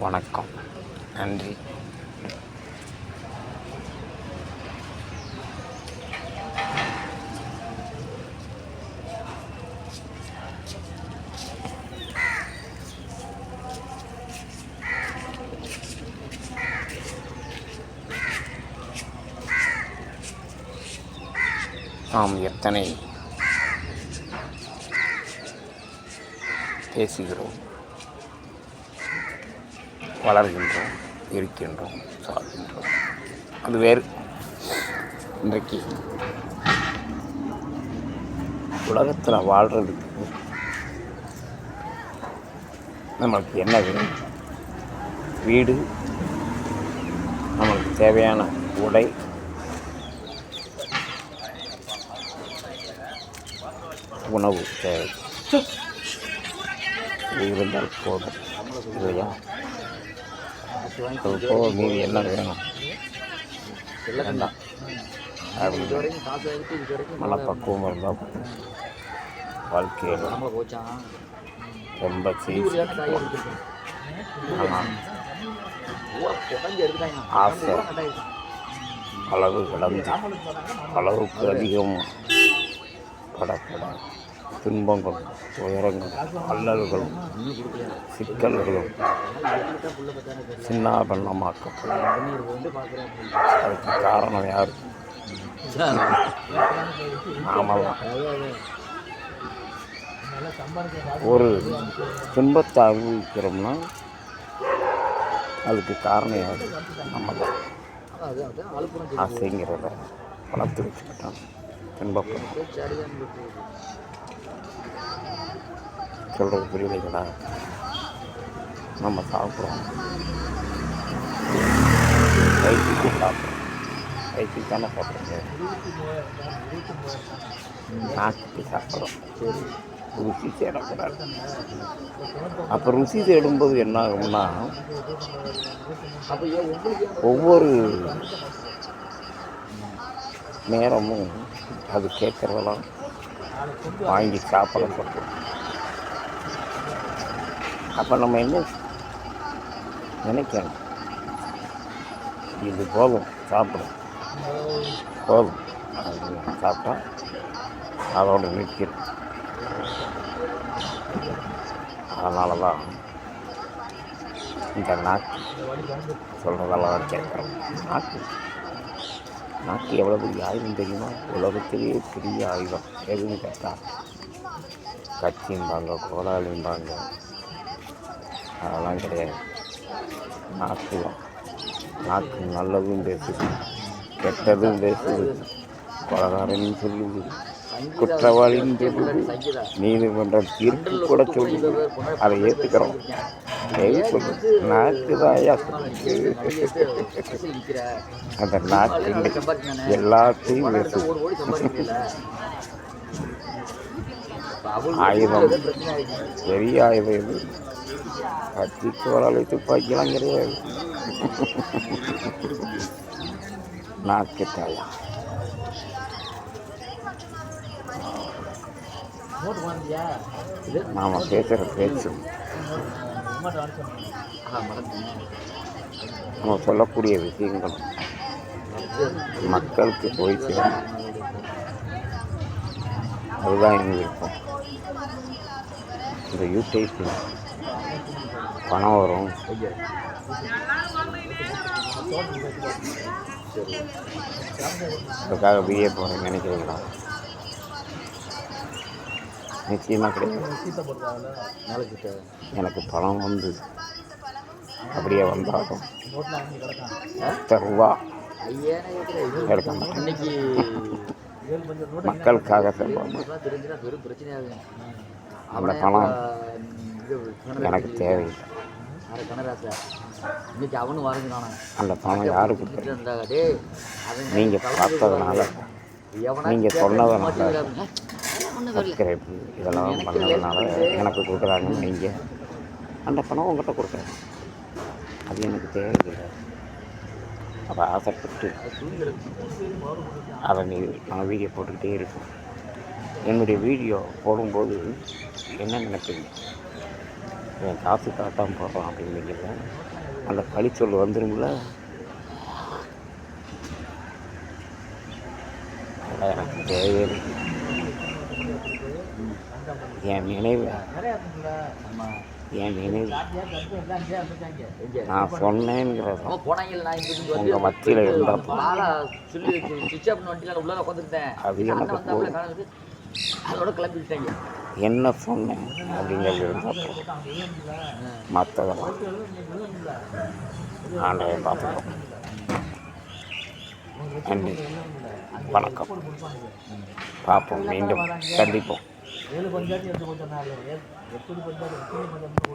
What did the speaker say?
வணக்கம். நன்றி. நாம் எத்தனை பேசுகிறோம், வளர்கின்றோம், இருக்கின்றோம், சாகின்றோம். அது வேறு. இன்றைக்கு உலகத்தில் வாழ்கிறதுக்கு நம்மளுக்கு என்ன வேணும்? வீடு, நம்மளுக்கு தேவையான உடை, உணவு தேவை. இது இருந்தால் போதும் இல்லையா? அது போக மீதி என்ன வேணும்? வேண்டாம். மனப்பக்குவம் இருந்தால் வாழ்க்கையில் ரொம்ப ஆனால் ஆசை அளவு கடந்து அளவுக்கு அதிகம் படப்பட துன்பங்கள், துயரங்கள், அல்லல்களும், சிக்கல்களும் சின்னாபன்னமாக்கப்படும். அதுக்கு காரணம் யார்? நாமதான். ஒரு துன்பத்தை அனுபவிக்கிறோம்னா அதுக்கு காரணம் யார்? நம்ம தான். ஆசைங்கிறத வளர்த்து வச்சுக்கிட்டோம், துன்பப்படும். சொல்கிறது புரியலைங்களா? நம்ம சாப்பிட்றோம், வயிற்றுக்கு சாப்பிட்றோம், வயிற்றுக்கு தானே சாப்பிட்றோங்க. நாட்டுக்கு சாப்பிட்றோம், ருசி தேடக்கூடாது. அப்போ ருசி தேடும்போது என்ன ஆகும்னா, ஒவ்வொரு நேரமும் அது கேட்குறதெல்லாம் வாங்கி சாப்பிட சொல்கிறோம். அப்போ நம்ம என்ன நினைக்கணும்? இது போதும், சாப்பிடும், போதும். அது சாப்பிட்டா அதோடு நிற்கிறது. அதனால தான் இந்த நாக்கு சொல்கிறதெல்லாம் கேட்குறோம். நாக்கு எவ்வளோ பெரிய ஆயுதம் தெரியுமா? உலகத்திலேயே பெரிய ஆயுதம் எதுன்னு கேட்டால் கட்சிம்பாங்க, கோடாலிம்பாங்க. அதெல்லாம் கிடையாது. நாக்கு தான். நாக்கு நல்லதும் பேசுது, கெட்டதும் பேசுது, கொலகாரனும் சொல்லுது, குற்றவாளின்னு சொல்லுது, நீதிமன்றம் தீர்ப்பு கூட சொல்லுது. அதை ஏற்றுக்கிறோம். எது சொல்லுது? நாக்கு தான். அந்த நாக்கு எல்லாத்தையும் பேசுது. ஆயுதம், பெரிய ஆயுதம் இது. கத்தி, கோடாலி, துப்பாக்கிலாம் கிடையாது. நாக்கு தாயா. நாம் பேசுகிற பேச்சு, நம்ம சொல்லக்கூடிய விஷயங்கள் மக்களுக்கு போய் சேரும். அதுதான் எங்கள் விருப்பம். இந்த யூடியூப்பில் பணம் வரும், அதுக்காக பிஏ போகிறேன்னு நினைக்கிறீங்களா? நிச்சயமாக கிடையாது. எனக்கு பணம் வந்து அப்படியே வந்தாலும் 10 ரூபா எடுக்க மாட்டேன். மக்களுக்காக செல்வாங்க. அந்த பணம் எனக்கு தேவையில்லை. அந்த பணம் யாருக்கு கொடுக்குறது? நீங்கள் பார்த்ததுனால, நீங்கள் சொன்னதுனால, சப்ஸ்கிரைப் இதெல்லாம் பண்ணதுனால எனக்கு கொடுக்குறாங்கன்னு நீங்கள் அந்த பணம் உங்கள்கிட்ட கொடுக்குறேன். அது எனக்கு தேவையில்லை. அதை ஆசைப்பட்டு அதை நான் வீடியோ போட்டுக்கிட்டே இருக்கேன். என்னுடைய வீடியோ போடும்போது என்ன நினைப்பீங்க? என் காசு காட்டாமல் போகலாம் அப்படின்னீங்கல்ல, அந்த பழிச்சொல் வந்துடும்ல. அதெல்லாம் எனக்கு தேவையில்லை. என் நினைவு நான் சொன்னேங்கிறத உங்கள் மத்தியில் இருந்தால் அது எனக்கு என்ன சொன்னேன் அப்படிங்கிறது இருந்தால் மற்றதெல்லாம் ஆண்டவன் பார்த்துக்கோ. நன்றி, வணக்கம். பார்ப்போம், மீண்டும் சந்திப்போம்.